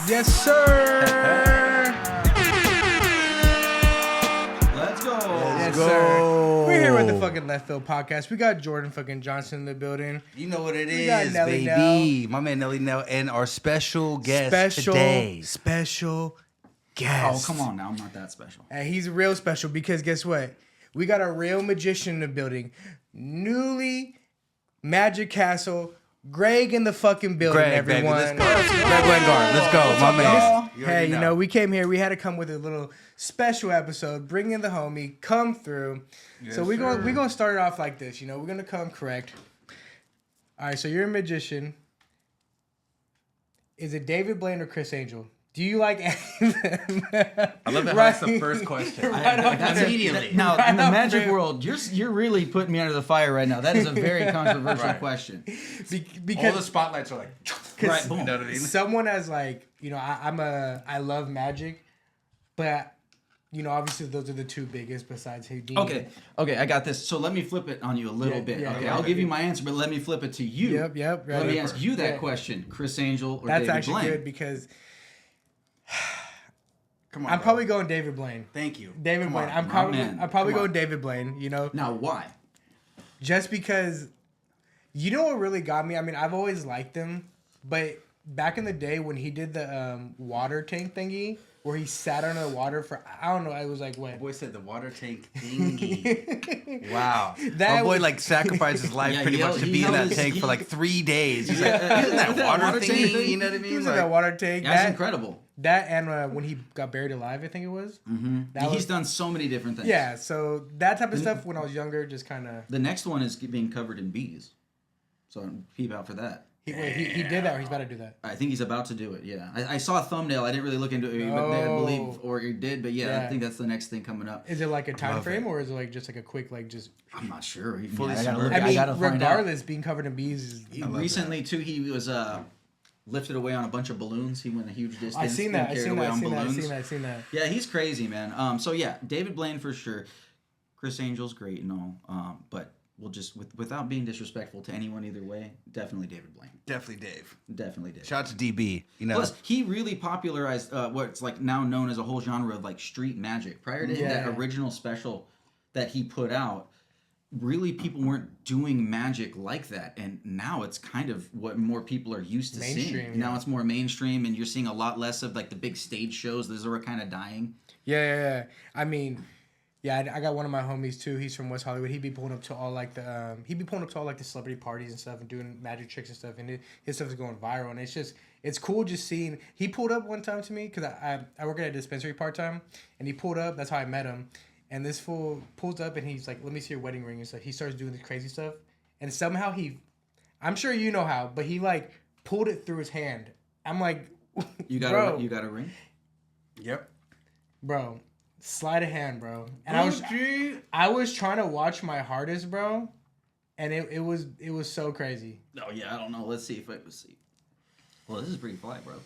Yes, sir. Let's go. Yes, sir. We're here with the fucking Left Field Podcast. We got Jordan fucking Johnson in the building. You know what it We got is, Nelly baby. My man Nelly Nell and our special guest today. Special guest. Oh, come on now. I'm not that special. And he's real special because guess what? We got a real magician in the building. Newly Magic Castle. Greg in the fucking building, everyone. Let's go. Greg Wengard. Let's go, my man. Hey, you know, we came here. We had to come with a little special episode. Bring in the homie. Come through. Yes, so we're gonna start it off like this. You know, we're gonna come correct. All right. So you're a magician. Is it David Blaine or Chris Angel? Do you like any of them? I love that that's the first question. That's immediately. Now, in the magic world, you're really putting me under the fire right now. That is a very controversial question. Because all the spotlights are like, right, boom. You know what I mean? Someone has like, you know, I love magic, but you know, obviously those are the two biggest besides Houdini. Okay, I got this. So let me flip it on you a little bit. Yeah, okay, yeah. I'll give you my answer, but let me flip it to you. Yep. Let me ask you that question: Chris Angel or That's David actually Blaine? good because Come on, I'm bro. probably going David Blaine. Thank you. David Blaine. I'm probably going David Blaine. You know, Now, why? just because, you know what really got me? I mean, I've always liked him, but back in the day when he did the water tank thingy, where he sat under the water for, I don't know, I was like, what? My boy said the water tank thingy. Wow. That My boy was- like sacrificed his life pretty much to he be in held that his- tank he- for like 3 days. He's like, isn't that water tank thingy? thing? You know what I He mean? was in Like, that water tank. That's incredible. That and when he got buried alive, I think it was. Mm-hmm. He's done so many different things. Yeah, so that type of stuff when I was younger, just kind of. The next one is being covered in bees. So peep out for that. He did that, or he's about to do that. I think he's about to do it, yeah. I saw a thumbnail. I didn't really look into it, but I believe, or he did, but yeah, I think that's the next thing coming up. Is it like a time frame, or is it like just like a quick, like just. I'm not sure. He Fully I gotta submerged. look. I mean, gotta find out. regardless, being covered in bees is. Recently, too, he was lifted away on a bunch of balloons. He went a huge distance. I've seen that. I've seen that. Yeah, he's crazy, man. So yeah, David Blaine for sure. Chris Angel's great and all, but we'll just without being disrespectful to anyone either way, definitely David Blaine. definitely Dave. Definitely David. Shout out to DB. You know, Plus, he really popularized what's like now known as a whole genre of like street magic. Prior to that original special that he put out, really people weren't doing magic like that, and now it's kind of what more people are used to seeing. Now it's more mainstream, and you're seeing a lot less of like the big stage shows. Those are kind of dying. Yeah. I mean, yeah, I got one of my homies too. He's from West Hollywood. He'd be pulling up to all like the celebrity parties and stuff and doing magic tricks and stuff. And his stuff is going viral. And it's cool just seeing. He pulled up one time to me because I work at a dispensary part time, and he pulled up. That's how I met him. And this fool pulls up and he's like, "Let me see your wedding ring." And stuff. He starts doing this crazy stuff, and somehow I'm sure you know how, but he like pulled it through his hand. I'm like, You got a ring? Yep. Bro, sleight of hand, bro. And I was trying to watch my hardest, bro, and it was so crazy. Oh yeah, I don't know. Let's see if I can see. Well, this is pretty fly, bro.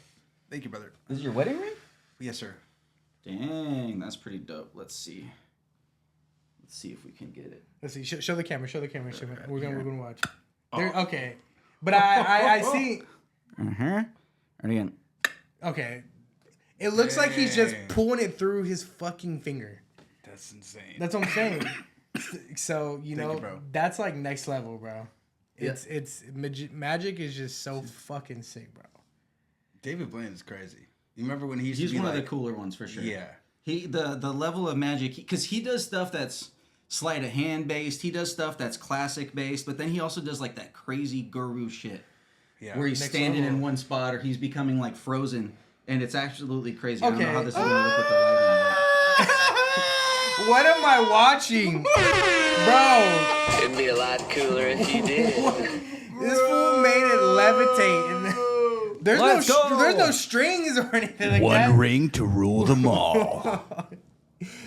Thank you, brother. This is your wedding ring? Yes, sir. Dang, that's pretty dope. Let's see if we can get it. Let's see. Show the camera. We're gonna watch. Okay, but I see. And again. Okay, it looks like he's just pulling it through his fucking finger. That's insane. That's what I'm saying. So you know, bro. that's like next level, bro. It's magic is just so fucking sick, bro. David Blaine is crazy. You remember when he used to He's be one like, of the cooler ones for sure. Yeah. The level of magic, because he does stuff that's sleight of hand based. He does stuff that's classic based, but then he also does like that crazy guru shit. Yeah. Where he's Next standing level. in one spot or he's becoming like frozen, and it's absolutely crazy. Okay. I don't know how this is gonna look with the lighting. What am I watching, bro? It'd be a lot cooler if you did. This fool made it levitate, and there's no strings or anything like that. One ring to rule them all.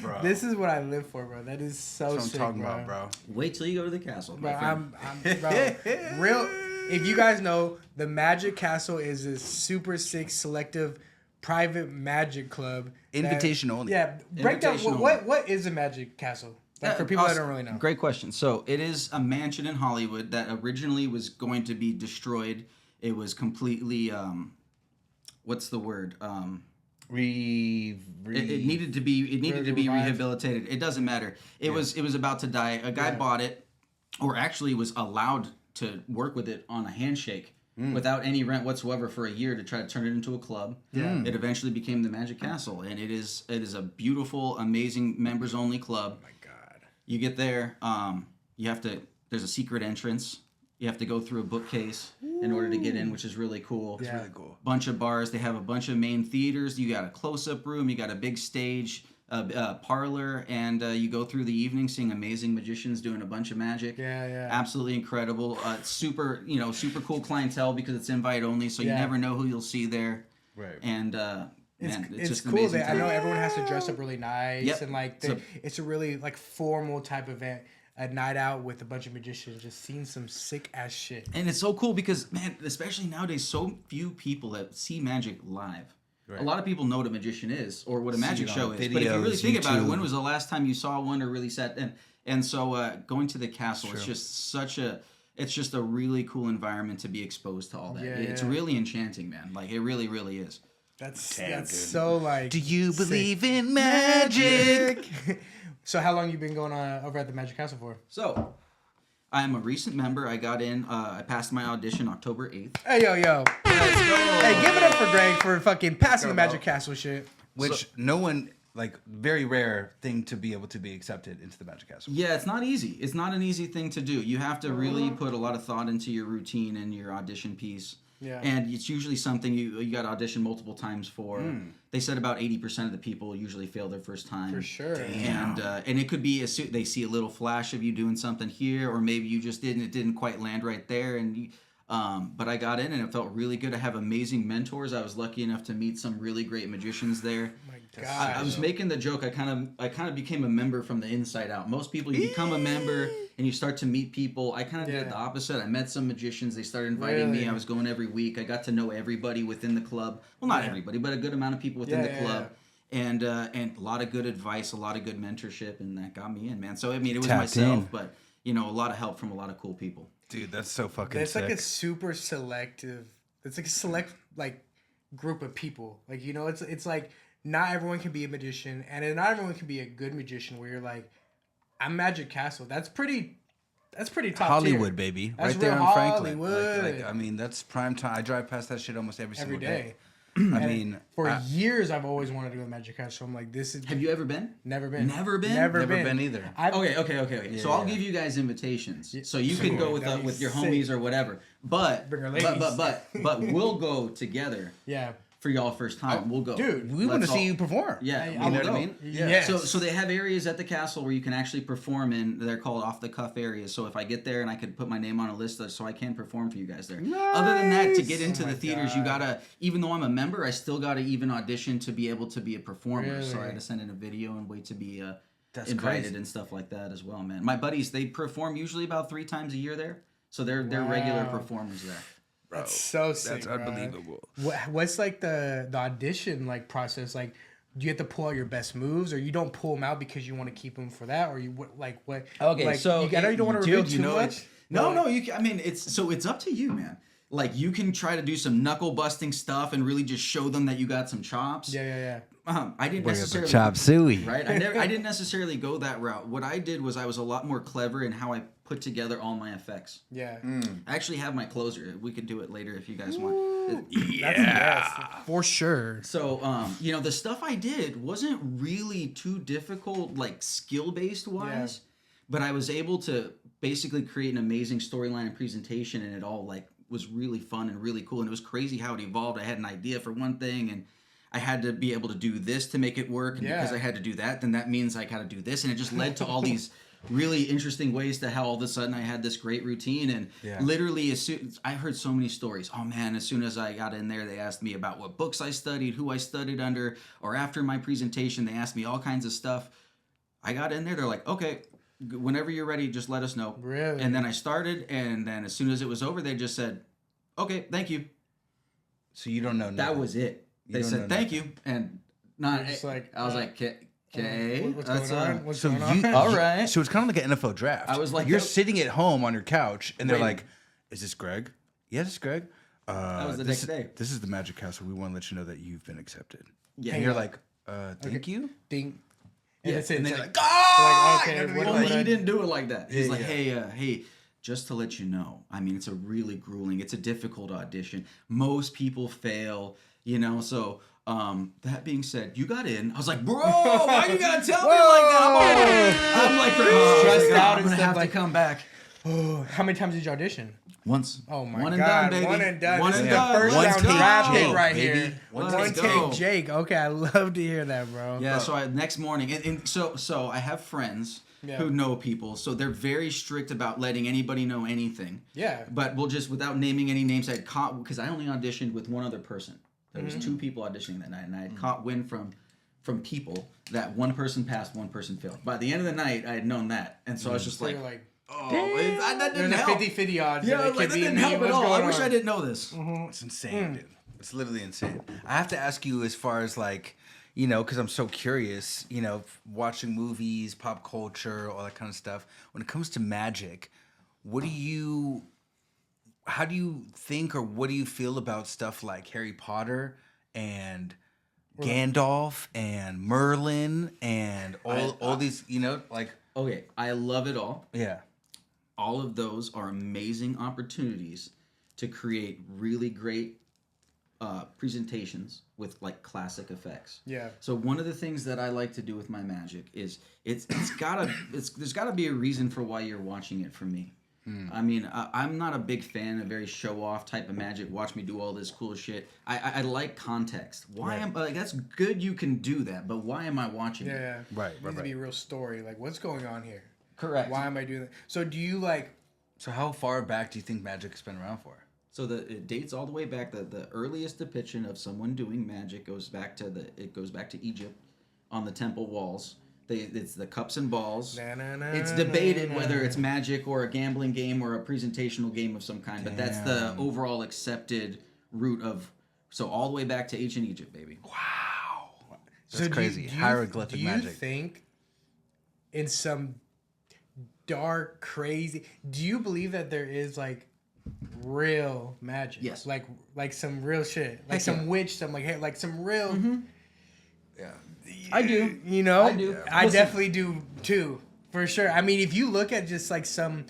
Bro. This is what I live for, bro. That is so That's what sick, I'm talking bro. about, bro. Wait till you go to the castle. Bro, my friend. I'm bro. Real. If you guys know, the Magic Castle is a super sick, selective, private magic club. Invitation only. Yeah, break down. Invitation What is a Magic Castle? Like, for people that don't really know. Great question. So it is a mansion in Hollywood that originally was going to be destroyed. It was completely what's the word? It It needed to be Revived. rehabilitated. It doesn't matter. It was about to die. A guy bought it, or actually was allowed to work with it on a handshake without any rent whatsoever for a year to try to turn it into a club. Yeah. It eventually became the Magic Castle, and it is a beautiful, amazing members only club. Oh my God. You get there, you have to. There's a secret entrance. You have to go through a bookcase in order to get in, which is really cool. Yeah. really cool. Bunch of bars. They have a bunch of main theaters. You got a close-up room. You got a big stage, a parlor, and you go through the evening seeing amazing magicians doing a bunch of magic. Yeah. Absolutely incredible. Super cool clientele because it's invite only, so you never know who you'll see there. Right. And It's just cool. amazing. I know everyone has to dress up really nice, Yep. and like it's a really like formal type event. A night out with a bunch of magicians, just seeing some sick ass shit. And it's so cool because, man, especially nowadays, so few people that see magic live. Right. A lot of people know what a magician is or what a magic show is. But if you really think about it, when was the last time you saw one or really sat in? And so going to the castle, it's just a really cool environment to be exposed to all that. It's really enchanting, man. Like, it really, really is. That's so like. Do you believe in magic? So how long you been going over at the Magic Castle for? So, I'm a recent member. I got in. I passed my audition October 8th. Hey, yo. Let's go. Hey, give it up for Greg for fucking passing the Magic Castle shit. Which no one, like, very rare thing to be able to be accepted into the Magic Castle. Yeah, it's not easy. It's not an easy thing to do. You have to really put a lot of thought into your routine and your audition piece. Yeah. And it's usually something you got to audition multiple times for. They said about 80% of the people usually fail their first time. For sure. And it could be they see a little flash of you doing something here, or maybe you just it didn't quite land right there. And but I got in and it felt really good. I have amazing mentors. I was lucky enough to meet some really great magicians there. Oh my God. I was making the joke. I kind of became a member from the inside out. Most people, you become a member and you start to meet people. I kind of did the opposite. I met some magicians. They started inviting me. I was going every week. I got to know everybody within the club. Well, not everybody, but a good amount of people within the club. And a lot of good advice, a lot of good mentorship, and that got me in, man. So I mean, it was myself, but a lot of help from a lot of cool people. Dude, that's so fucking It's sick. like a super selective. It's like a select like group of people. Like it's like not everyone can be a magician, and not everyone can be a good magician. Where you're like, I'm Magic Castle. That's pretty top Hollywood, tier. baby. That's right there real in Franklin. Hollywood. Like, I mean, that's prime time. I drive past that shit almost every single day. I mean, for years I've always wanted to go to Magic Castle. I'm like, this is. Have you ever been? Never been. Never been? never been either. Okay. Yeah, so I'll give you guys invitations, so you can go That'd be with your sick. homies or whatever. But Bring our ladies. but we'll go together. Yeah. For y'all first time, we'll go. Dude, we want to Let's see all- you perform. Yeah, you we'll know what go. I mean? Yeah. So they have areas at the castle where you can actually perform in. They're called off the cuff areas. So if I get there and I could put my name on a list, so I can perform for you guys there. Other than that, to get into Oh the my theaters, God. you gotta. Even though I'm a member, I still gotta even audition to be able to be a performer. So I Really? had to send in a video and wait to be That's invited crazy. and stuff like that as well, man. My buddies, they perform usually about 3 times a year there, so they're Wow. regular performers there. That's so sick. That's bro. unbelievable. What's like the audition like process? Like, do you have to pull out your best moves, or you don't pull them out because you want to keep them for that, or you what? Okay, like, so I know you don't want to reveal dude, you too know much. it- No, you can, I mean it's up to you, man. Like you can try to do some knuckle busting stuff and really just show them that you got some chops. Yeah. I didn't Bring up the necessarily chop suey. right. I didn't necessarily go that route. What I did was I was a lot more clever in how I put together all my effects. Yeah. I actually have my closer. We could do it later if you guys want. Yes, for sure. So, the stuff I did wasn't really too difficult, like skill-based wise, but I was able to basically create an amazing storyline and presentation, and it all like was really fun and really cool. And it was crazy how it evolved. I had an idea for one thing, and I had to be able to do this to make it work. And because I had to do that, then that means I got to do this, and it just led to all these really interesting ways to how all of a sudden I had this great routine. And literally as soon I heard so many stories. Oh man, as soon as I got in there, they asked me about what books I studied, who I studied under, or after my presentation, they asked me all kinds of stuff. I got in there, they're like, okay, whenever you're ready, just let us know. Really? And then I started, and then as soon as it was over, they just said, okay, thank you. So you don't know nothing. That was it. They don't said know thank you, and not. just like, I was like, okay, What's that's going on? What's So going on? you, All right. So it's kind of like an NFL draft. I was like, you're that- sitting at home on your couch, and they're Wait. like, "Is this Greg? Yeah, this is Greg. That was the next day. This is the Magic Castle. We want to let you know that you've been accepted. Yeah. And you're like, thank you? Ding. And Yeah, that's it. and It's they're like, like, "Ah!" okay, what Only would he I- didn't do it like that. He's Yeah, like, yeah. hey, just to let you know, I mean, it's a really grueling, it's a difficult audition. Most people fail, so that being said, you got in. I was like, bro, why you gotta tell me like that? I'm like, Stressed out I'm and gonna stuff, have like- to come back. How many times did you audition? Once. Oh my One and God. done, baby. One and done. One This and is the done. first Let's round go. draft pick Jake, right baby. here. One One take take go. Jake. Okay, I love to hear that, bro. Yeah, so next morning, and so I have friends Yeah. who know people, so they're very strict about letting anybody know anything. Yeah. But we'll just, without naming any names, I caught, because I only auditioned with one other person. There was 2 people auditioning that night, and I had caught wind from people that one person passed, one person failed. By the end of the night, I had known that, and so I was just So like, you're like, oh, that there's didn't a help. 50-50 odds. Yeah, that it like, could that be didn't me. help at What's all. I going wish on? I didn't know this. It's insane, dude. It's literally insane. I have to ask you, as far as like, because I'm so curious, watching movies, pop culture, all that kind of stuff. When it comes to magic, how do you think, or what do you feel about stuff like Harry Potter and Gandalf and Merlin and all these, like, Okay, I love it all. yeah. All of those are amazing opportunities to create really great presentations with like classic effects. Yeah. So one of the things that I like to do with my magic is there's gotta be a reason for why you're watching it from me. I mean, I'm not a big fan of very show off type of magic. Watch me do all this cool shit. I like context. Why am like that's good? You can do that, but why am I watching it? Yeah. Right, It needs to be a real story. Like, what's going on here? Correct. Why am I doing that? So do you like... So how far back do you think magic has been around for? So it dates all the way back. The earliest depiction of someone doing magic goes back to Egypt, on the temple walls. It's the cups and balls. It's debated whether it's magic or a gambling game or a presentational game of some kind, but that's the overall accepted route of. So all the way back to ancient Egypt, baby. Wow. That's So do you- crazy. do you- Hieroglyphic do you magic. think in some dark, crazy... Do you believe that there is, like, real magic? Yes. Like some real shit. Like Heck some yeah. witch, like some real... Yeah. I do. You know? I do. I Listen. definitely do, too. For sure. I mean, if you look at just, like, some...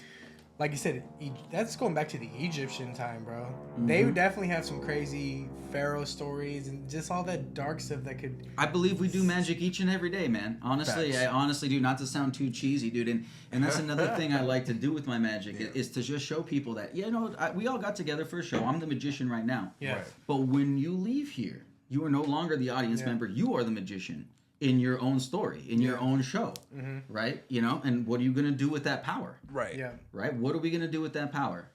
Like you said, that's going back to the Egyptian time, bro. They would definitely have some crazy pharaoh stories and just all that dark stuff that could... I believe we do magic each and every day, man. Honestly, Facts. I honestly do. Not to sound too cheesy, dude. And that's another thing I like to do with my magic is to just show people that, we all got together for a show. I'm the magician right now. Yeah. Right. But when you leave here, you are no longer the audience member. You are the magician in your own story, in your own show, right? And what are you going to do with that power? Right. Yeah. Right? What are we going to do with that power?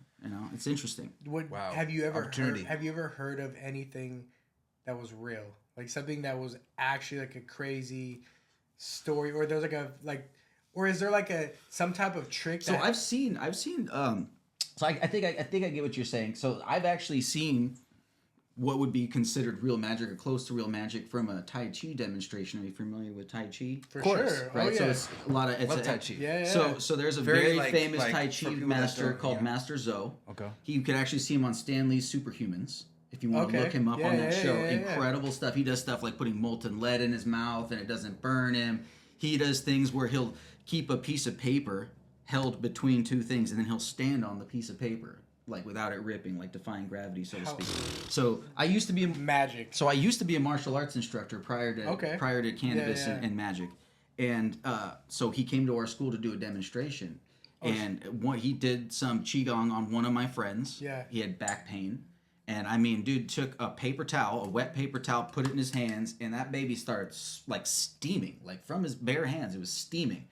It's interesting. Wow. Have you ever Opportunity. heard of anything that was real? Like something that was actually like a crazy story, or there's or is there like some type of trick? So that, I've seen. So I think I get what you're saying. So I've actually seen what would be considered real magic or close to real magic from a Tai Chi demonstration. Are you familiar with Tai Chi? for course. sure. Right. Oh, yeah. So it's a lot of. It's Love Tai Chi. Yeah. So there's a Very, very like- famous like, Tai for Chi people that master don't- called yeah. Master Zoe. Okay. You could actually see him on Stanley's Superhumans. If you want to Okay. look him up Yeah, on that yeah, show, yeah, yeah. incredible stuff. He does stuff like putting molten lead in his mouth and it doesn't burn him. He does things where he'll keep a piece of paper held between two things and then he'll stand on the piece of paper like without it ripping, like defying gravity, so to speak. So I used to be magic. so I used to be a martial arts instructor prior to cannabis Yeah, yeah. And magic, and so he came to our school to do a demonstration, and he did some qigong on one of my friends. Yeah. He had back pain, and I mean, dude took a paper towel, a wet paper towel, put it in his hands, and that baby started like steaming, like from his bare hands, it was steaming.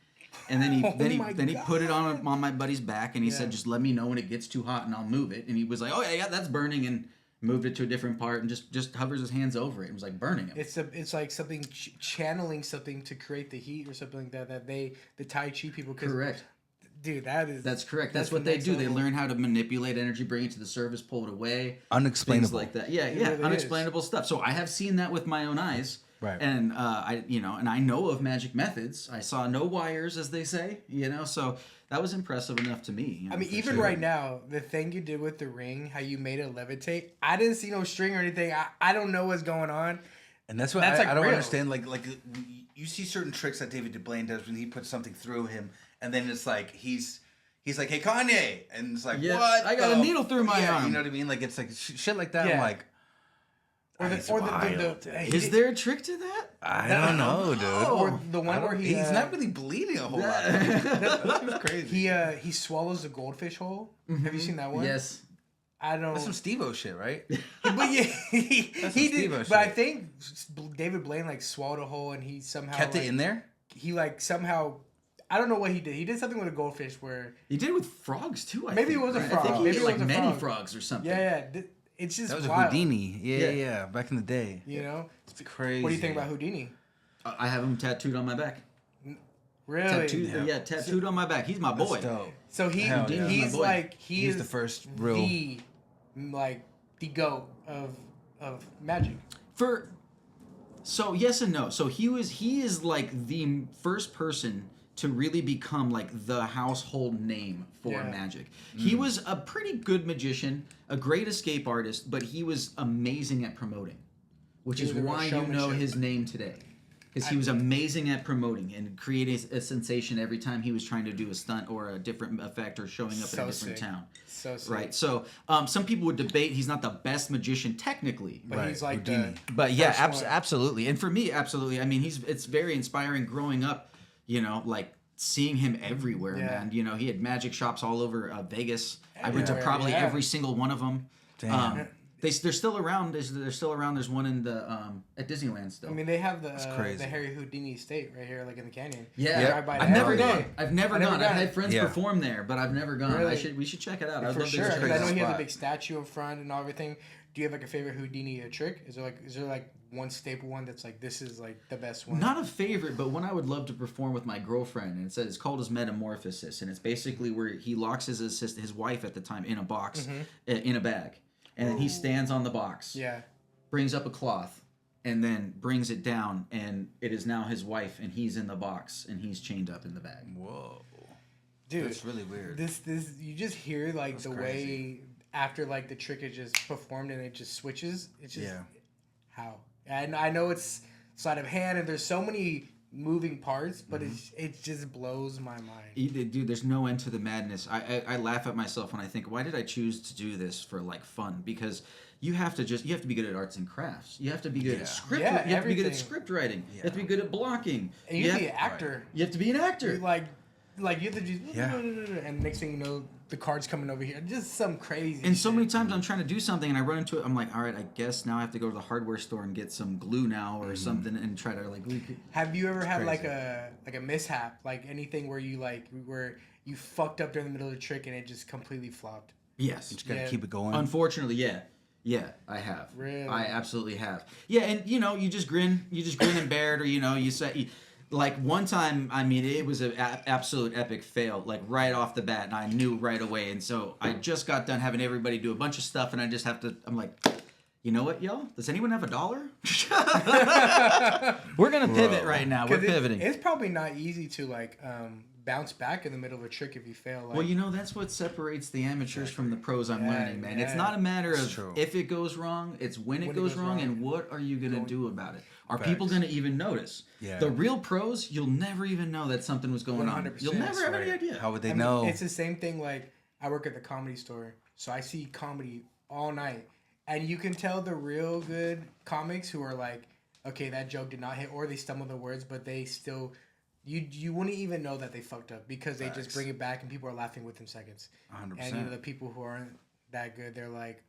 And then he put it on my buddy's back, and he said, "Just let me know when it gets too hot, and I'll move it." And he was like, "Oh yeah, that's burning," and moved it to a different part, and just hovers his hands over it. It was like burning him. It's like something channeling something to create the heat or something like that. That the Tai Chi people. Correct. Dude, That's correct. That's the what they next do. They level. learn how to manipulate energy, bring it to the surface, pull it away. Unexplainable. Things like that. Yeah, really unexplainable stuff. So I have seen that with my own eyes. Right. And and I know of magic methods. I saw no wires, as they say. So that was impressive enough to me. You know, I mean, even right now, the thing you did with the ring, how you made it levitate, I didn't see no string or anything. I don't know what's going on. And that's what That's, like, I don't real. understand. Like you see certain tricks that David Blaine does when he puts something through him, and then it's like he's like, "Hey, Kanye," and it's like, Yeah, "What? I got a needle through my arm." You know what I mean? Like it's like shit like that. I'm Yeah. like, Or that's the wild. Is there a trick to that? I don't know, dude. or the one where He's not really bleeding a whole lot. That's crazy. he swallows the goldfish whole. Have you seen that one? Yes. I don't. That's some Steve-O shit, right? But yeah, he some did. Steve-O But shit. I think David Blaine like swallowed a hole and he somehow Kept like, it in there. He like somehow, I don't know what he did. He did something with a goldfish where You did it with frogs too. Maybe it was a right? frog. I think he Maybe ate it like was a many frog. frogs or something. yeah, it's just That was wild, a Houdini. Yeah. Yeah. Back in the day. You know, It's crazy. what do you think about Houdini? I have him tattooed on my back. Really? Tattooed on my back. He's my boy. That's dope. So Hell yeah. he's My boy. like He's the first real. The goat of magic. So yes and no. So he is like the first person to really become like the household name for Yeah. magic. He was a pretty good magician, a great escape artist, but he was amazing at promoting, which He is was a real why you know showmanship. his name today. Because he was amazing at promoting and creating a sensation every time he was trying to do a stunt or a different effect or showing up in So a different sick. town. So sick. Right. So some people would debate he's not the best magician technically. But Right, he's like Houdini. But yeah, first one. absolutely. And for me, absolutely. I mean, it's very inspiring growing up, you know, like seeing him everywhere, Yeah. man. You know, he had magic shops all over Vegas. I went to Everywhere, probably yeah. every single one of them. Damn. They're still around. They're still around. There's one in the at Disneyland still. I mean, they have the crazy. Harry Houdini estate right here, like in the canyon. Yeah, Yep. Drive by I've that never every gone. day. I've never I've never gone. I've gone. had friends Yeah. perform there, but I've never gone. Really? We should check it out. I'd For love to sure, check because it I know out. he has a spot. big statue in front and everything. Do you have like a favorite Houdini trick? Is there like one staple one that's like this is like the best one? Not a favorite, but one I would love to perform with my girlfriend, and it's called his metamorphosis, and it's basically where he locks his wife at the time in a box, in a bag, and then he stands on the box, Yeah. brings up a cloth, and then brings it down, and it is now his wife, and he's in the box, and he's chained up in the bag. Whoa. Dude, That's really weird. This you just hear like That's the crazy. way after like the trick is just performed and it just switches. It's just Yeah. how. And I know it's sleight of hand and there's so many moving parts, but Mm-hmm. it just blows my mind. Dude, there's no end to the madness. I laugh at myself when I think, why did I choose to do this for like fun? Because you have to be good at arts and crafts. You have to be good Yeah. at script. Yeah, you have to be good at everything. script writing. Yeah. You have to be good at blocking. And you have to be an actor. You have to be an actor. You like you have to just Yeah. and next thing you know the card's coming over here. Just some crazy And so shit. many times I'm trying to do something and I run into it. I'm like, all right, I guess now I have to go to the hardware store and get some glue now or something and try to like. Have you ever had like crazy. a mishap, like anything where you fucked up during the middle of the trick and it just completely flopped? Yes. Just gotta Yeah. keep it going. Unfortunately, yeah. Yeah, I have. Really? I absolutely have. Yeah, and you know, you just grin and bear it, or you know, you say. Like one time, I mean, it was an absolute epic fail, like right off the bat, and I knew right away. And so I just got done having everybody do a bunch of stuff, and I just have to. I'm like, you know what, y'all? Does anyone have $1? We're gonna pivot right now. We're 'Cause pivoting. It's probably not easy to like bounce back in the middle of a trick if you fail. Like, Well, you know, that's what separates the amateurs from the pros. I'm Yeah, learning, man. It's yeah. not a matter That's of true. if it goes wrong. It's when it goes wrong, and what are you gonna do about it? Are people Facts. gonna even notice? Yeah. The real pros, you'll never even know that something was going on. 100%. You'll never have any Right. idea. How would they I mean, know? it's the same thing. Like I work at the Comedy Store, so I see comedy all night, and you can tell the real good comics who are like, okay, that joke did not hit, or they stumble the words, but they still. You wouldn't even know that they fucked up because they just Facts. bring it back and people are laughing within seconds. 100%. And you know the people who aren't that good, they're like,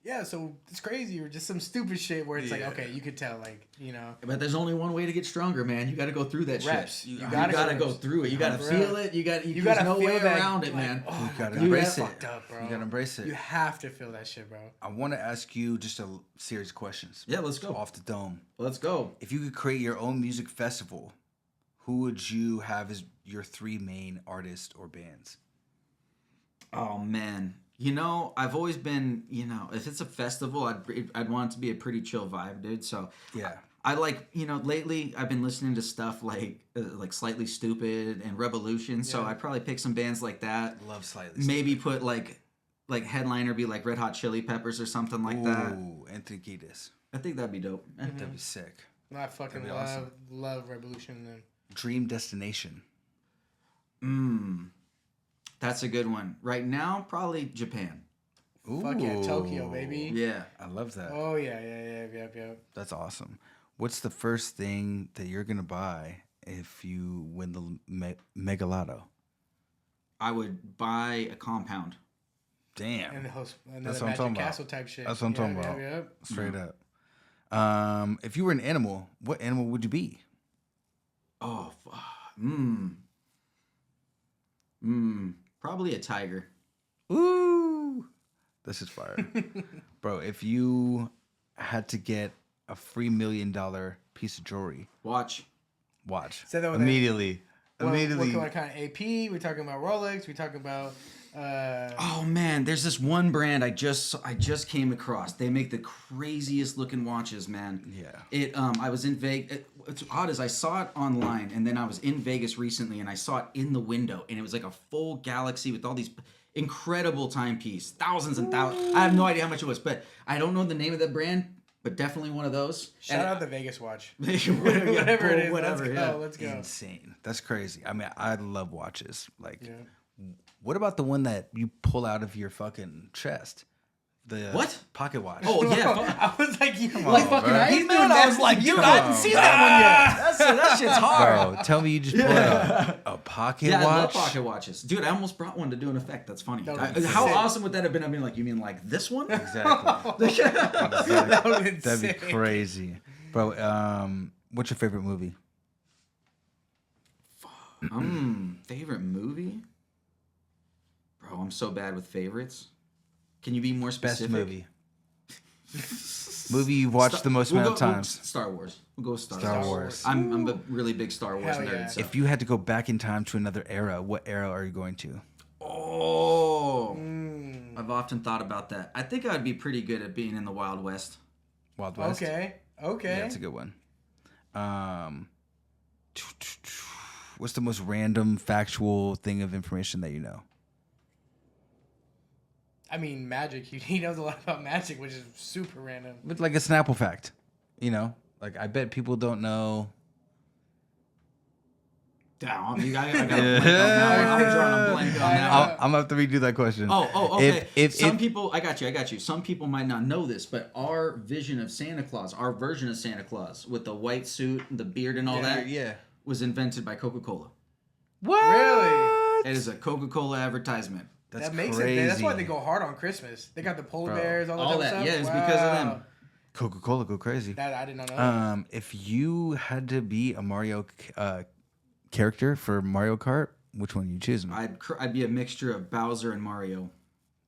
yeah, so it's crazy or just some stupid shit where it's Yeah. like, okay, you could tell, like, you know, But there's only one way to get stronger, man. You got to go through that reps. shit. You You gotta gotta go go through it. You gotta For feel real. it. You got. You There's gotta no feel way that, around it, like, man. oh You my gotta God, embrace that's it. fucked up, bro. You gotta embrace it. You have to feel that shit, bro. I want to ask you just a series of questions. Yeah, let's go. Off the dome. Let's go. If you could create your own music festival, who would you have as your 3 main artists or bands? Oh man, you know, I've always been, you know, if it's a festival, I'd want it to be a pretty chill vibe, dude. So Yeah. I like, lately I've been listening to stuff like Slightly Stupid and Revolution, so I'd probably pick some bands like that. Love Slightly Maybe put like headliner be like Red Hot Chili Peppers or something like that. Ooh, Anthony Kiedis. I think that'd be dope. That'd be sick. I fucking love Revolution. Then Dream destination. That's a good one. Right now, probably Japan. Ooh. fuck yeah, Tokyo, baby. Yeah. I love that. Oh yeah. That's awesome. What's the first thing that you're gonna buy if you win the Mega Lotto? I would buy a compound. Damn. And the host, another That's what I'm Magic talking Castle about. type shit. That's what I'm talking about. Yeah. Straight up. If you were an animal, what animal would you be? Oh, probably a tiger. Ooh, this is fire, bro. If you had to get a free $1 million piece of jewelry, Watch. Say that with immediately. What kind of AP? We talking about Rolex? We talking about? Oh man, there's this one brand I just came across. They make the craziest looking watches, man. Yeah. I was in Vegas. What's odd is I saw it online, and then I was in Vegas recently, and I saw it in the window, and it was like a full galaxy with all these incredible timepiece, thousands and thousands. I have no idea how much it was, but I don't know the name of the brand, but definitely one of those. Shout out the Vegas watch. whatever it is. Whatever. Let's go. Insane. That's crazy. I mean, I love watches. Like, Yeah. what about the one that you pull out of your fucking chest? The What? pocket watch. Oh yeah. I was like, you Like fucking bro. Iron Man. I was like, dude, I haven't seen that one yet. That shit's hard. Bro, tell me you just pulled out a pocket Yeah, watch. I love pocket watches. Dude, I almost brought one to do an effect. That's funny. That would've been How sick. awesome would that have been? I mean, like, you mean like this one? Exactly. That would've been That'd be sick. crazy, bro. What's your favorite movie? Favorite movie? Bro, I'm so bad with favorites. Can you be more specific? Best movie. Movie you've watched the most amount of times. Star Wars. We'll go with Star Star Wars. Wars. I'm a really big Star Wars Hell nerd. yeah. So. If you had to go back in time to another era, what era are you going to? Oh, I've often thought about that. I think I'd be pretty good at being in the Wild West. Wild West. Okay. Yeah, that's a good one. What's the most random factual thing of information that you know? I mean, magic. He knows a lot about magic, which is super random. But like a Snapple fact, like I bet people don't know. Damn, I got a blank on that one. I'm drawing a blank on that one. I'm gonna have to redo that question. Oh, okay. If People, I got you. Some people might not know this, but our vision of Santa Claus, our version of Santa Claus, with the white suit, the beard, and all that, was invented by Coca-Cola. What? Really? It is a Coca-Cola advertisement. That's That makes crazy. it. That's why they go hard on Christmas. They got the polar bears, all that stuff. Yeah, it's because of them. Coca-Cola go crazy. That I did not know. If you had to be a Mario character for Mario Kart, which one are you choosing? I'd be a mixture of Bowser and Mario.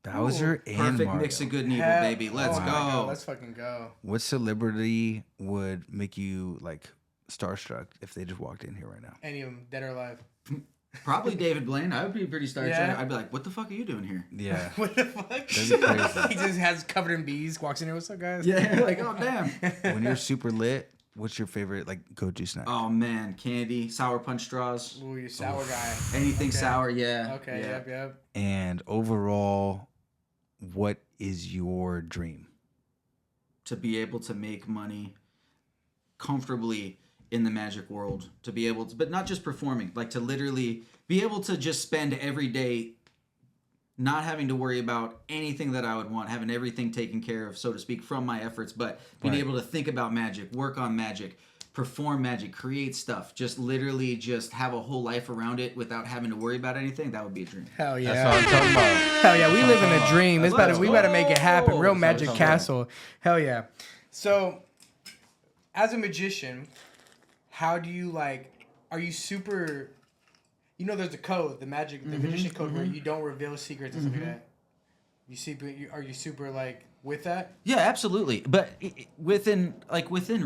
Bowser and Perfect Mario. mix of good and evil, baby. Let's my go. God, let's fucking go. What celebrity would make you like starstruck if they just walked in here right now? Any of them, dead or alive. Probably David Blaine. I would be pretty starstruck. Yeah. I'd be like, what the fuck are you doing here? Yeah. What the fuck? That'd be crazy. He just has covered in bees. Walks in here. What's up, guys? Yeah, like, oh, damn. When you're super lit, what's your favorite like go-to snack? Oh, man. Candy, sour punch straws. Ooh, you sour guy. Anything Okay. sour, yeah. Okay. Yeah. Yep. And overall, what is your dream? To be able to make money comfortably in the magic world, to be able to, but not just performing, like to literally be able to just spend every day not having to worry about anything that I would want, having everything taken care of, so to speak, from my efforts, but being able to think about magic, work on magic, perform magic, create stuff, just literally just have a whole life around it without having to worry about anything. That would be a dream. Hell yeah. That's what I'm talking about. Hell yeah, we live in a dream. We better make it happen. Real Let's Magic go. Castle. Hell yeah. So, as a magician, how do you are you super, there's a code, the magician code where you don't reveal secrets and stuff like that. Are you super with that? Yeah, absolutely. But within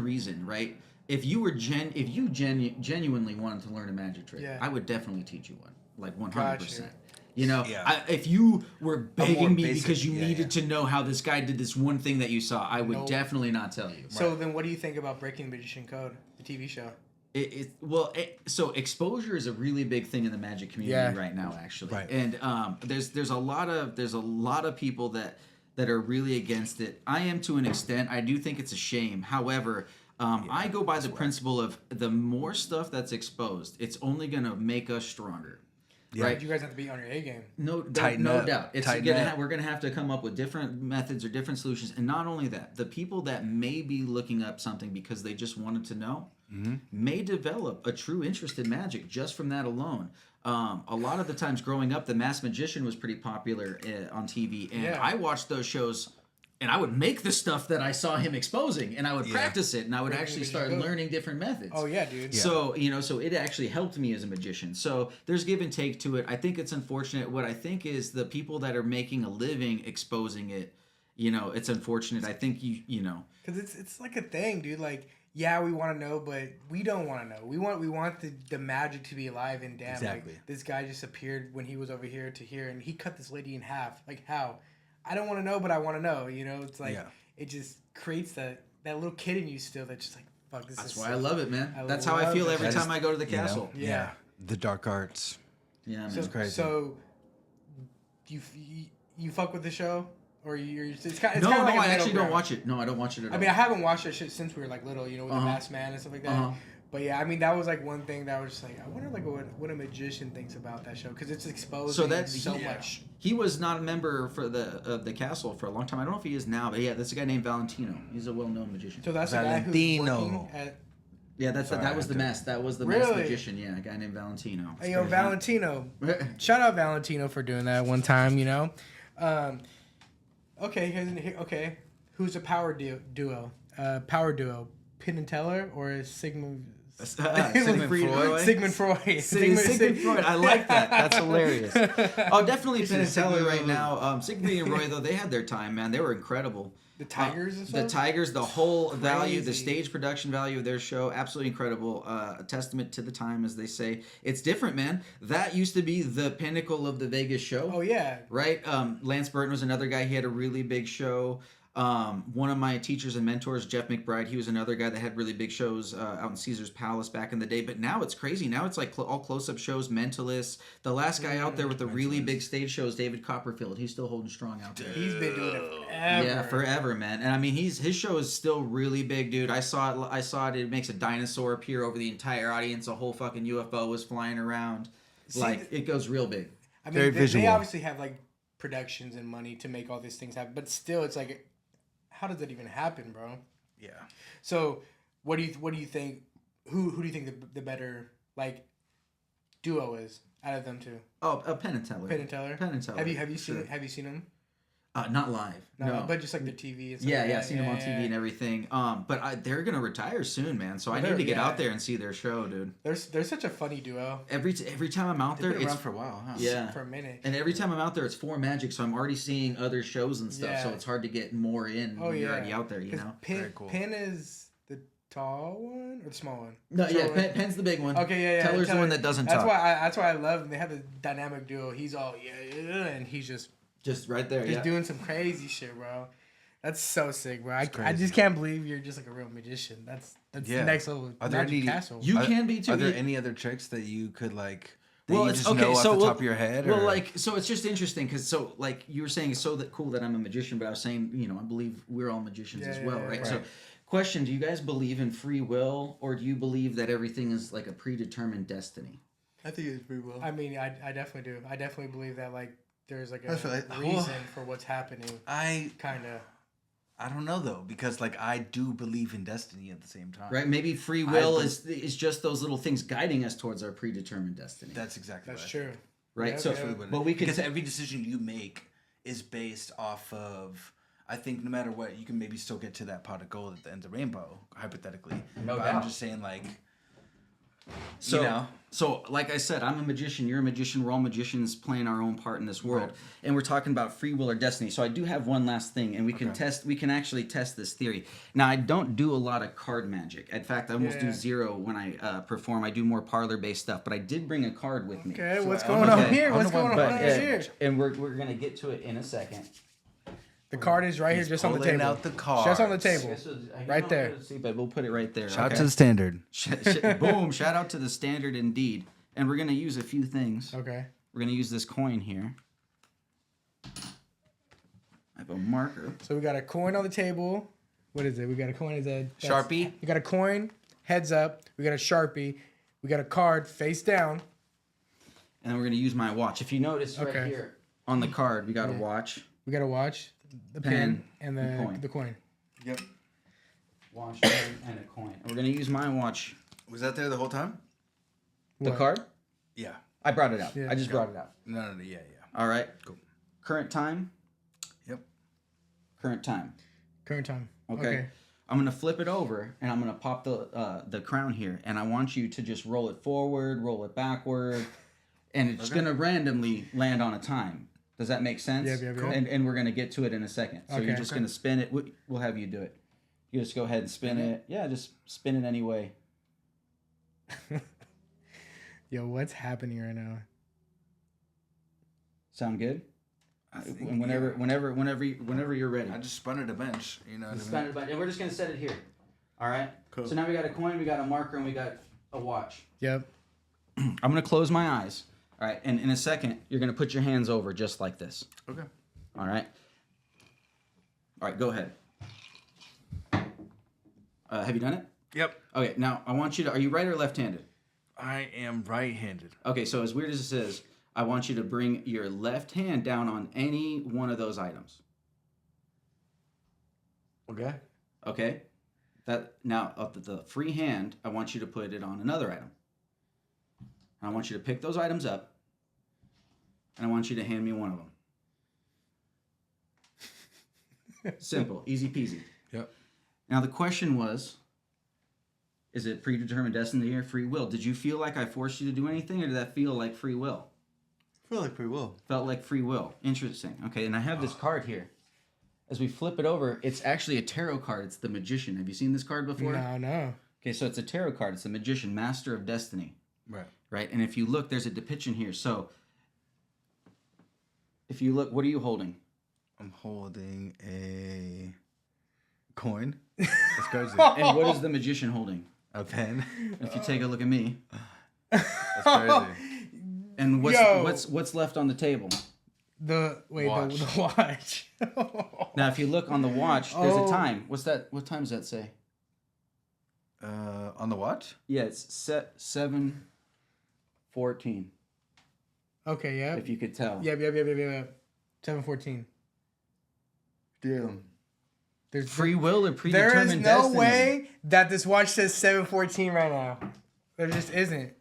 reason, right? If you genuinely wanted to learn a magic trick, Yeah. I would definitely teach you one, like 100%. Gotcha. You know, Yeah. if you were begging me basic- because you yeah, needed to know how this guy did this one thing that you saw, I would Nope. definitely not tell you. So then, what do you think about Breaking the Magician Code, the TV show? So exposure is a really big thing in the magic community right now, actually. Right. And there's a lot of people that are really against it. I am to an extent. I do think it's a shame. However, I go by the principle of the more stuff that's exposed, it's only gonna make us stronger. Yeah. Right. You guys have to be on your A game. No Tighten no up. doubt. It's Tighten gonna up. we're gonna have to come up with different methods or different solutions. And not only that, the people that may be looking up something because they just wanted to know may develop a true interest in magic just from that alone. A lot of the times growing up, The Masked Magician was pretty popular on TV, and I watched those shows. And I would make the stuff that I saw him exposing, and I would practice it, and I would actually start learning different methods. Oh yeah, dude. Yeah. So, so it actually helped me as a magician. So there's give and take to it. I think it's unfortunate. What I think is the people that are making a living exposing it, it's unfortunate. I think Because it's like a thing, dude. Like, yeah, we want to know, but we don't want to know. We want the magic to be alive, and damn, Exactly. like, this guy just appeared when he was over here to here, and he cut this lady in half. Like, how? I don't want to know, but I want to know. It's like it just creates that little kid in you still that's just like, fuck, this that's is why sick. I love it, man. I That's how I feel love it. every time I go to the castle. Yeah. The dark arts. Yeah, man. So, crazy. So, you fuck with the show, or you're? It's kind. No, like a I middle actually don't ground. watch it. No, I don't watch it at all. I mean, I haven't watched that shit since we were like little, with the Masked Man and stuff like that. Uh-huh. But yeah, I mean, that was like one thing that I was just like, I wonder like what a magician thinks about that show because it's exposed So that's so much. He was not a member for the castle for a long time. I don't know if he is now, but yeah, that's a guy named Valentino. He's a well-known magician. So that's the guy who's Valentino. working at. Yeah, that was the mask. That was the masked magician. Yeah, a guy named Valentino. Hey, yo, Valentino. Shout out Valentino for doing that one time. Okay. Who's a power duo? Power duo. Penn and Teller or Sigmund Sigmund Freud. Sigmund Freud. Sigmund Freud. I like that. That's hilarious. Oh, definitely Penn and Teller right now. Sigmund and Roy, though, they had their time, man. They were incredible. The Tigers and stuff? The Tigers, the whole value, the Crazy. stage production value of their show, absolutely incredible. A testament to the time, as they say. It's different, man. That used to be the pinnacle of the Vegas show. Oh, yeah. Right? Lance Burton was another guy. He had a really big show. One of my teachers and mentors, Jeff McBride, he was another guy that had really big shows out in Caesar's Palace back in the day. But now it's crazy. Now it's like all close-up shows, Mentalists. The last guy out there with the really big stage shows, David Copperfield. He's still holding strong out there. He's been doing it forever. Yeah, forever, man. And I mean, his show is still really big, dude. I saw it. It makes a dinosaur appear over the entire audience. A whole fucking UFO was flying around. It goes real big. I Very mean, they visual. obviously have like productions and money to make all these things happen, but still, it's like, how does that even happen, bro? Yeah. So, what do you think? Who do you think the better like duo is out of them two? Oh, Penn and Teller. Penn and Teller. Penn and Teller. Have you seen them? Not live. No. But just like the TV and stuff. Yeah, like yeah, that. seen them on TV and everything. But they're gonna retire soon, man. So I need to get out there and see their show, dude. They're such a funny duo. Every time I'm out there, Been it's around for a while, huh? yeah. For a minute. And every time I'm out there, it's for magic, so I'm already seeing other shows and stuff. Yeah. So it's hard to get more in Oh, when you're yeah. already out there, you 'Cause know. Very cool. Penn is the tall one or the small one? No, Short yeah, one? Penn's the big one. Okay, yeah. Teller's the Teller- one that doesn't that's talk. That's why I love them. They have a dynamic duo. He's all and he's just Just right there, yeah. doing some crazy shit, bro. That's so sick, bro. I crazy. just can't believe you're just like a real magician. That's Yeah. next level. Are there Magic any- Castle. You can be too. Are there You- any other tricks that you could like? That Well, you it's just okay. know off So the well, top of your head. well, or? like, so it's just interesting because, like you were saying, it's so cool that I'm a magician, but I was saying, I believe we're all magicians as well, right? right. So, question: do you guys believe in free will, or do you believe that everything is like a predetermined destiny? I think it's pretty well. I mean, I definitely do. I definitely believe that like there's like a I feel like- reason for what's happening. I Kind of. don't know though, because like I do believe in destiny at the same time. Right? Maybe free will is just those little things guiding us towards our predetermined destiny. That's exactly. That's what I true. think. right. Yeah, So, yeah. but we could Because every decision you make is based off of. I think no matter what, you can maybe still get to that pot of gold at the end of the rainbow, hypothetically. No but doubt. I'm just saying, like, So, you know. So, like I said, I'm a magician. You're a magician. We're all magicians playing our own part in this world, and we're talking about free will or destiny. So, I do have one last thing, and we can test. We can actually test this theory. Now, I don't do a lot of card magic. In fact, I almost do zero when I perform. I do more parlor-based stuff. But I did bring a card with me. Okay, what's going on here? What's going on here? And we're gonna get to it in a second. The card is right here, just on the table. Out the card. Just on the table, right there. But we'll put it right there. Shout out to the standard. Boom! Shout out to the standard indeed. And we're gonna use a few things. Okay. We're gonna use this coin here. I have a marker. So we got a coin on the table. What is it? We got a coin. Is that Sharpie? We got a coin, heads up. We got a Sharpie. We got a card face down. And then we're gonna use my watch. If you notice right here on the card, we got a watch. We got a watch, the pen, and the coin. Yep. Watch and a coin. And we're gonna use my watch. Was that there the whole time? The card? Yeah. I brought it out. Yeah. I just brought it out. No, yeah. All right. Cool. Current time. Yep. Current time. Current time. Okay. I'm gonna flip it over, and I'm gonna pop the crown here, and I want you to just roll it forward, roll it backward, and it's gonna randomly land on a time. Does that make sense? Yeah. Cool. And we're gonna get to it in a second. So you're just gonna spin it. We'll have you do it. You just go ahead and spin it. Yeah, just spin it anyway. Yo, what's happening right now? Sound good? And whenever you're ready. I just spun at a bench. You know what I mean? Spin it, and we're just gonna set it here. All right. Cool. So now we got a coin, we got a marker, and we got a watch. Yep. I'm gonna close my eyes. All right, and in a second, you're gonna put your hands over just like this. Okay. All right. All right, go ahead. Have you done it? Yep. Okay. Now I want you to. Are you right or left-handed? I am right-handed. Okay. So as weird as this is, I want you to bring your left hand down on any one of those items. Okay. Okay. That now of the free hand, I want you to put it on another item. I want you to pick those items up, and I want you to hand me one of them. Simple, easy peasy. Yep. Now the question was, is it predetermined destiny or free will? Did you feel like I forced you to do anything, or did that feel like free will? I feel like free will. Felt like free will. Interesting. Okay, and I have this card here. As we flip it over, it's actually a tarot card. It's the Magician. Have you seen this card before? No. Okay, so it's a tarot card. It's the Magician, Master of Destiny. Right. Right? And if you look, there's a depiction here. So, if you look, what are you holding? I'm holding a coin. That's crazy. And what is the Magician holding? A pen. If you take a look at me. That's crazy. And what's left on the table? The Watch. the watch. Now, if you look on the watch, there's a time. What's that? What time does that say? On the watch? Yeah, it's set 7:14. Okay, yeah. If you could tell. Yep. 7:14. Damn. There's Free will or there predetermined is no destiny? way that this watch says 7:14 right now. There just isn't.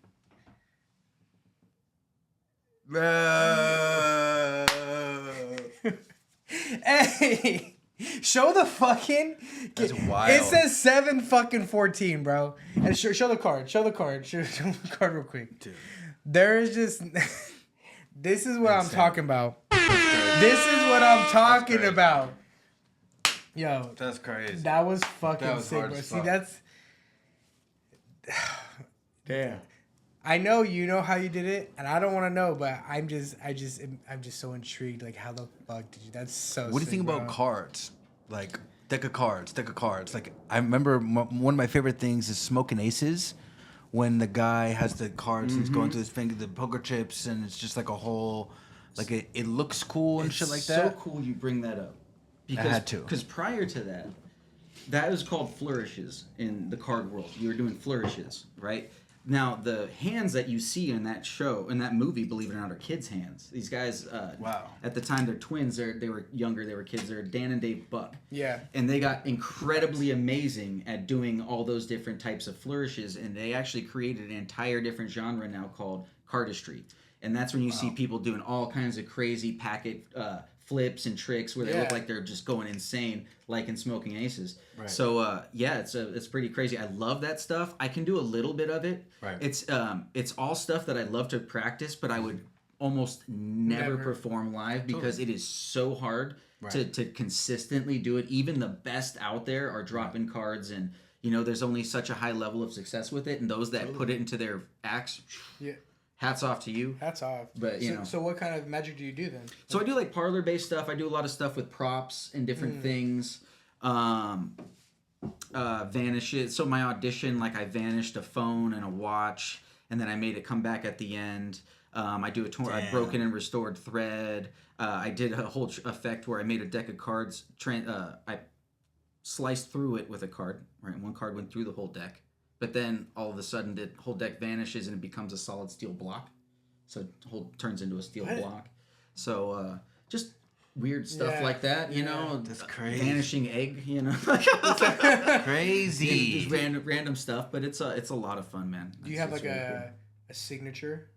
Hey, show the fucking. That's wild. It says 7:14, bro. And show the card. Show the card. Show the card real quick. Dude. There is just. This is what I'm talking about. This is what I'm talking about. Yo, That's crazy. that was fucking That was sick, hard bro. as See, fuck. that's. Damn. I know you know how you did it, and I don't want to know, but I'm just so intrigued. Like, how the fuck did you? That's so. What do you sick, think about bro. cards? Like deck of cards. Like I remember one of my favorite things is Smoking Aces, when the guy has the cards and he's going through his finger, the poker chips, and it's just like a whole, like it looks cool and shit like that. So cool you bring that up. Because, had to. Because prior to that, that was called flourishes in the card world. You were doing flourishes, right? Now, the hands that you see in that show, in that movie, believe it or not, are kids' hands. These guys, Wow. At the time, they're twins. They were younger. They were kids. They're Dan and Dave Buck. Yeah. And they got incredibly amazing at doing all those different types of flourishes. And they actually created an entire different genre now called cardistry. And that's when you see people doing all kinds of crazy packet flips and tricks where they look like they're just going insane, like in Smoking Aces. Right. So it's pretty crazy. I love that stuff. I can do a little bit of it. Right. It's all stuff that I love to practice, but I would almost never perform live because it is so hard to consistently do it. Even the best out there are dropping cards, and there's only such a high level of success with it, and those that put it into their acts, hats off to you. Hats off. But so what kind of magic do you do then? So I do like parlor based stuff. I do a lot of stuff with props and different things. Vanishes. So my audition, like I vanished a phone and a watch, and then I made it come back at the end. I do a broken and restored thread. I did a whole effect where I made a deck of cards. I sliced through it with a card. Right, one card went through the whole deck, but then all of a sudden the whole deck vanishes and it becomes a solid steel block. So it turns into a steel block. So just weird stuff like that, That's crazy. Vanishing egg, Crazy. just random stuff, but it's a lot of fun, man. Do you have like a signature?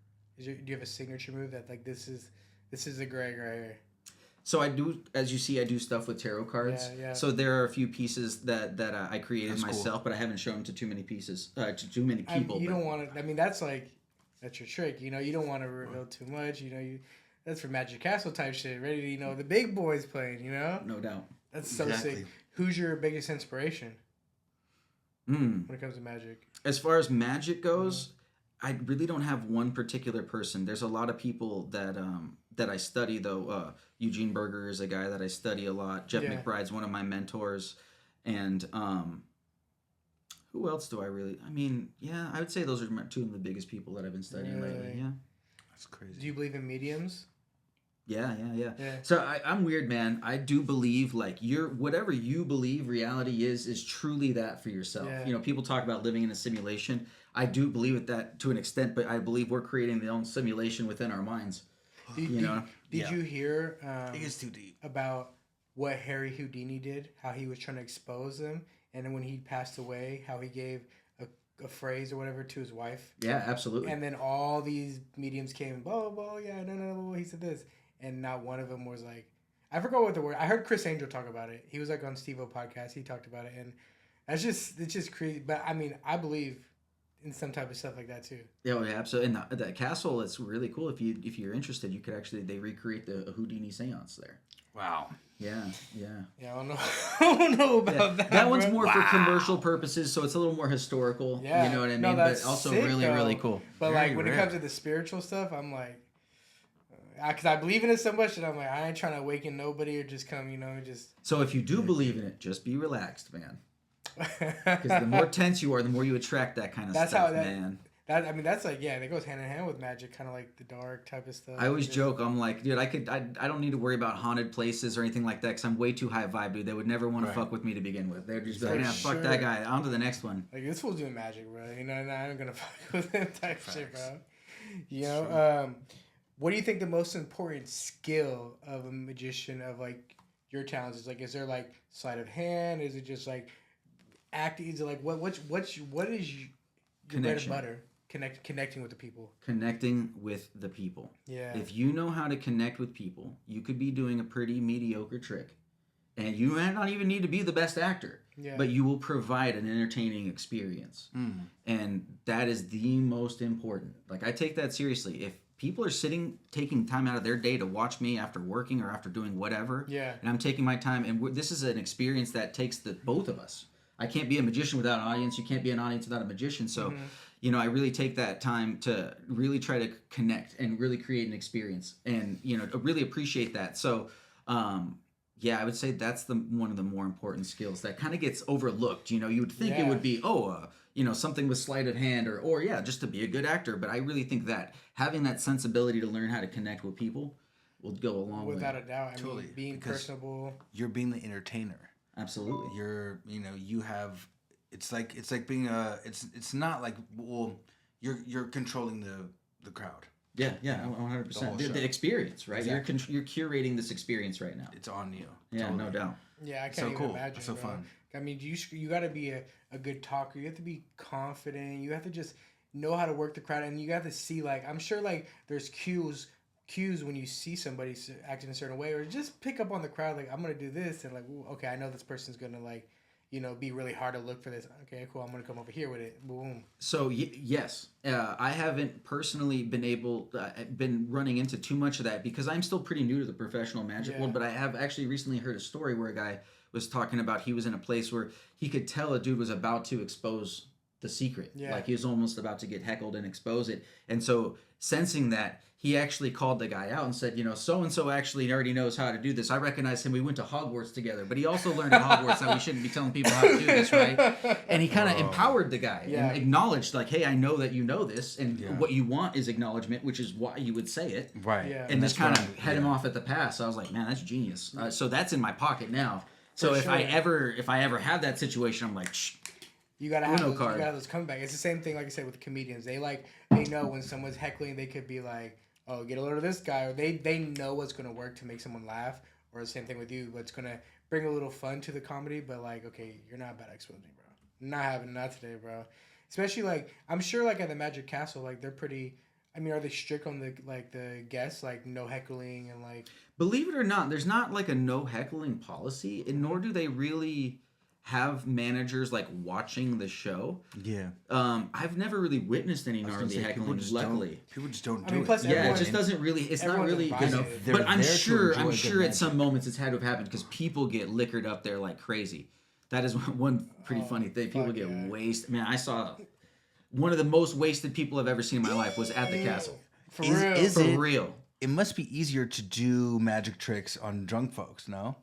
Do you have a signature move that like this is a Greg right here? So I do, as you see, I do stuff with tarot cards. Yeah. So there are a few pieces that I created myself, but I haven't shown to too many pieces, to too many people. Don't want to. I mean, that's your trick. You don't want to reveal too much. That's for Magic Castle type shit. Ready to the big boys playing. No doubt. That's so sick. Who's your biggest inspiration when it comes to magic? As far as magic goes, I really don't have one particular person. There's a lot of people that I study though. Eugene Berger is a guy that I study a lot. Jeff McBride's one of my mentors, and who else do I really? I mean, I would say those are two of the biggest people that I've been studying lately. Yeah, that's crazy. Do you believe in mediums? Yeah. So I'm weird, man. I do believe like whatever you believe reality is truly that for yourself. Yeah. People talk about living in a simulation. I do believe it that to an extent, but I believe we're creating the own simulation within our minds. Did you hear It gets too deep. about what Harry Houdini did? How he was trying to expose them, and then when he passed away, how he gave a phrase or whatever to his wife. Yeah, absolutely. And then all these mediums came and blah blah blah. Yeah, no, he said this, and not one of them was like, I forgot what the word. I heard Chris Angel talk about it. He was like on Steve-O podcast. He talked about it, and it's just crazy. But I mean, I believe in some type of stuff like that too. Yeah, absolutely. And the castle, it's really cool. If you're interested, you could they recreate the Houdini seance there. Wow. Yeah, I don't know. I don't know about that. That one's more for commercial purposes, so it's a little more historical. Yeah, you know what I mean. No, that's but also sick, really, though. really cool. But Very like when it comes to the spiritual stuff, I'm like, because I believe in it so much that I'm like, I ain't trying to awaken nobody or just come, just. So if you do believe in it, just be relaxed, man. Because the more tense you are, the more you attract that kind of stuff, man. That's like, that goes hand in hand with magic, kind of like the dark type of stuff. I always joke, I'm like, dude, I don't need to worry about haunted places or anything like that because I'm way too high vibe, dude. They would never want to fuck with me to begin with. They'd just be like, fuck that guy. On to the next one. Like, this fool's doing magic, bro. And I'm going to fuck with him type shit, bro. What do you think the most important skill of a magician, of like your talents, is? Like, is there like sleight of hand? Is it just like acting? Is it like what is your bread and butter? Connecting with the people. Connecting with the people. Yeah. If you know how to connect with people, you could be doing a pretty mediocre trick. And you might not even need to be the best actor. Yeah. But you will provide an entertaining experience. And that is the most important. Like, I take that seriously. If people are taking time out of their day to watch me after working or after doing whatever, and I'm taking my time, and this is an experience that takes both of us. I can't be a magician without an audience. You can't be an audience without a magician. So, I really take that time to really try to connect and really create an experience and, really appreciate that. So, I would say that's one of the more important skills that kind of gets overlooked. You would think it would be, something with sleight of hand or just to be a good actor. But I really think that having that sensibility to learn how to connect with people will go a long way. Without a doubt. I Totally, mean, being because personable. You're being the entertainer. Absolutely. You have, it's like being it's not like, you're controlling the crowd. Yeah, 100%. The experience, right? Exactly. You're curating this experience right now. It's on you. Yeah, Totally. no doubt. Yeah, I can't So even cool. imagine. So bro. fun. I mean, you got to be a good talker. You have to be confident. You have to just know how to work the crowd, and you got to see, like, I'm sure, like, there's cues cues when you see somebody acting a certain way, or just pick up on the crowd. Like, I'm gonna do this, and like, ooh, okay, I know this person's gonna like, be really hard to look for this. Okay, cool. I'm gonna come over here with it. Boom. So yes, I haven't personally been running into too much of that because I'm still pretty new to the professional magic world. But I have actually recently heard a story where a guy was talking about he was in a place where he could tell a dude was about to expose the secret. Yeah. Like he was almost about to get heckled and expose it. And so sensing that, he actually called the guy out and said, so-and-so actually already knows how to do this. I recognize him. We went to Hogwarts together. But he also learned at Hogwarts that we shouldn't be telling people how to do this, right? And he kind of empowered the guy and acknowledged, like, hey, I know that you know this. And what you want is acknowledgement, which is why you would say it. Right. Yeah. And just kind of head him off at the pass. So I was like, man, that's genius. So that's in my pocket now. So if I ever have that situation, I'm like, shh. You gotta have those comeback. It's the same thing, like I said, with comedians. They know when someone's heckling, they could be like, "Oh, get a load of this guy," or they know what's gonna work to make someone laugh. Or the same thing with you, what's gonna bring a little fun to the comedy. But like, okay, you're not about to expose me, bro. Not having that today, bro. Especially like, I'm sure like at the Magic Castle, like they're pretty. I mean, are they strict on the guests, like no heckling and like? Believe it or not, there's not like a no heckling policy, and nor do they really have managers like watching the show. Yeah. I've never really witnessed any gnarly heckling. Luckily, people just don't do it. Plus it just doesn't really. It's not really good enough. But I'm sure at some moments it's had to have happened because people get liquored up there like crazy. That is one pretty funny thing. People get wasted. Man, I saw one of the most wasted people I've ever seen in my life was at the castle. For real. For real. It must be easier to do magic tricks on drunk folks, no?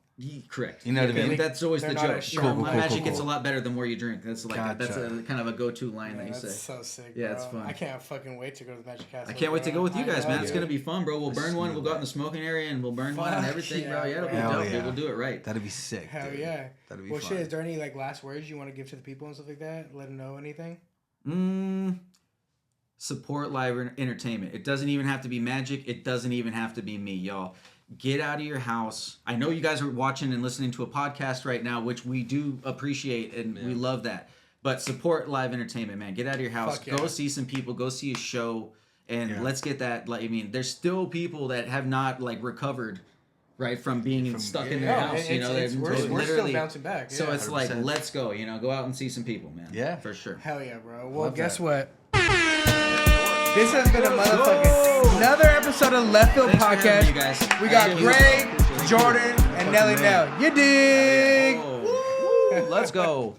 Correct. You know what I mean? That's always the joke. Cool, Magic gets a lot better the more you drink. That's like Gotcha. that's a kind of a go-to line that you say. That's so sick. Yeah, bro. it's fun. I can't fucking wait to go to the Magic Castle. I can't wait to go with you guys, man. It's gonna gonna be fun, bro. We'll burn one. We'll go out in the smoking area and we'll burn one and everything, bro. Yeah, it'll be Hell dope. yeah. Dude. We'll do it right. That'd be sick. Hell dude. yeah. That'd be well, fun. shit. Is there any like last words you want to give to the people and stuff like that? Let them know anything. Support live entertainment. It doesn't even have to be magic. It doesn't even have to be me, y'all. Get out of your house. I know you guys are watching and listening to a podcast right now, which we do appreciate and we love that. But support live entertainment, man. Get out of your house. Go see some people. Go see a show. And let's get that. Like, I mean, there's still people that have not like recovered, right, from being stuck in their house. We're still bouncing back. So it's 100%. like, let's go. Go out and see some people, man. Yeah, for sure. Hell yeah, bro. Well, guess that. what? This has been another episode of Left Field Podcast. You guys. We got Greg, Jordan, and Nelly Nell. You dig? Let's go.